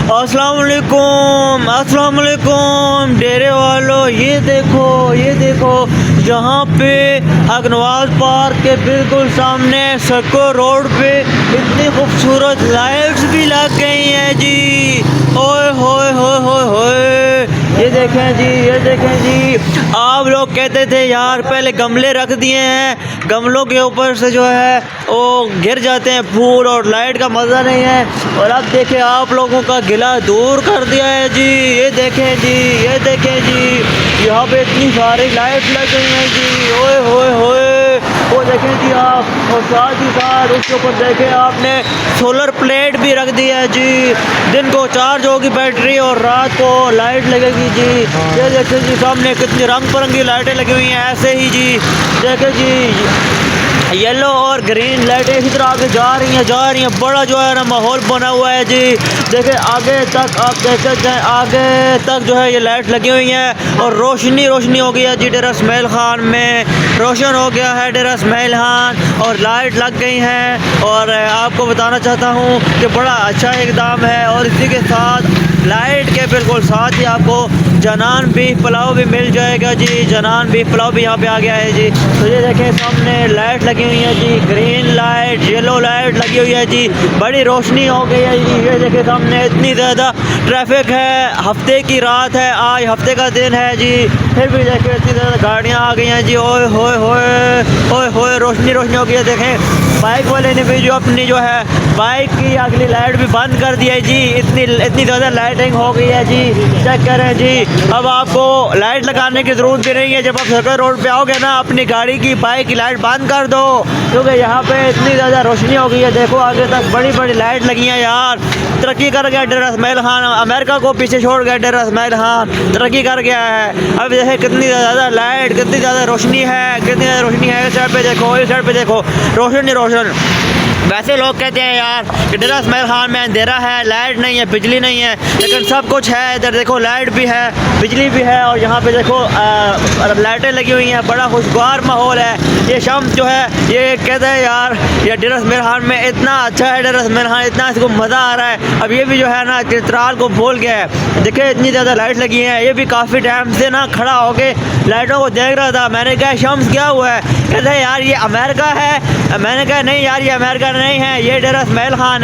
अस्सलाम वालेकुम, अस्सलाम वालेकुम डेरे वालों। ये देखो यहाँ पे अगनवाज पार्क के बिल्कुल सामने सक्को रोड पे इतनी खूबसूरत लाइट्स भी लग गई हैं जी। ओए होए होए होए होए, ये देखें जी। आप लोग कहते थे यार पहले गमले रख दिए हैं, गमलों के ऊपर से जो है वो गिर जाते हैं फूल और लाइट का मज़ा नहीं है। और अब देखें आप लोगों का गिला दूर कर दिया है जी। ये देखें जी, यहाँ पे इतनी सारी लाइट लग गई हैं जी। ओए होए होए, वो देखें जी आप। और साथ ही साथ उसके ऊपर देखें आपने सोलर प्लेट भी रख दिया है जी। दिन को चार्ज होगी बैटरी और रात को लाइट लगेगी जी। ये देखें जी सामने कितनी रंग बिरंगी लाइटें लगी हुई हैं ऐसे ही जी। देखें जी येलो और ग्रीन लाइटें इसी तरह आगे जा रही हैं। बड़ा जो है ना माहौल बना हुआ है जी। देखें आगे तक आप देख सकते हैं, आगे तक जो है ये लाइट लगी हुई हैं और रोशनी हो गई है जी। डेरा इस्माइल खान में रोशन हो गया है डेरा इस्माइल खान और लाइट लग गई हैं। और आपको बताना चाहता हूँ कि बड़ा अच्छा इक़दाम है। और इसी के साथ लाइट के बिल्कुल साथ ही आपको जनान बीफ पुलाव भी मिल जाएगा जी। जनान बीफ पुलाव भी यहाँ पे आ गया है जी। तो ये देखें सामने लाइट लगी हुई है जी, ग्रीन लाइट, येलो लाइट लगी हुई है जी। बड़ी रोशनी हो गई है जी। ये देखें सामने इतनी ज़्यादा ट्रैफिक है, हफ्ते की रात है, आज हफ्ते का दिन है जी। फिर भी देखें इतनी ज़्यादा गाड़ियाँ आ गई हैं जी। ओए होए होए होए, रोशनी हो गई है। देखें बाइक वाले ने भी जो अपनी जो है बाइक की अगली लाइट भी बंद कर दी है जी। इतनी ज़्यादा लाइटिंग हो गई है जी। चेक करें जी। अब आपको लाइट लगाने की ज़रूरत भी नहीं है। जब आप सर्कल रोड पे आओगे ना, अपनी गाड़ी की बाइक की लाइट बंद कर दो, क्योंकि यहाँ पे इतनी ज़्यादा रोशनी हो गई है। देखो आगे तक बड़ी बड़ी लाइट लगी हैं यार। तरक्की कर गया डेरा इस्माइल खान, अमेरिका को पीछे छोड़ गया डेरा इस्माइल खान, तरक्की कर गया है। अब देखें कितनी ज़्यादा लाइट, कितनी ज़्यादा रोशनी है, इस साइड पे देखो, इस साइड पे देखो, रोशन ही रोशन। वैसे लोग कहते हैं यार कि डेरा इस्माइल खान में अंधेरा है, लाइट नहीं है, बिजली नहीं है, लेकिन सब कुछ है। इधर देखो लाइट भी है, बिजली भी है और यहाँ पे देखो लाइटें लगी हुई हैं। बड़ा खुशगवार माहौल है। ये शम्स जो है ये कहते हैं यार ये डेरा इस्माइल खान में इतना अच्छा है, डेरा इस्माइल खान इतना इसको मज़ा आ रहा है। अब ये भी जो है ना चित्राल को भूल गया है। देखिए इतनी ज़्यादा लाइट लगी हैं। ये भी काफ़ी टाइम से ना खड़ा होके लाइटों को देख रहा था। मैंने कहा शम्स क्या हुआ है? कहते हैं यार ये अमेरिका है। मैंने कहा नहीं यार ये अमेरिका नहीं है, ये डेरा इस्माइल खान है।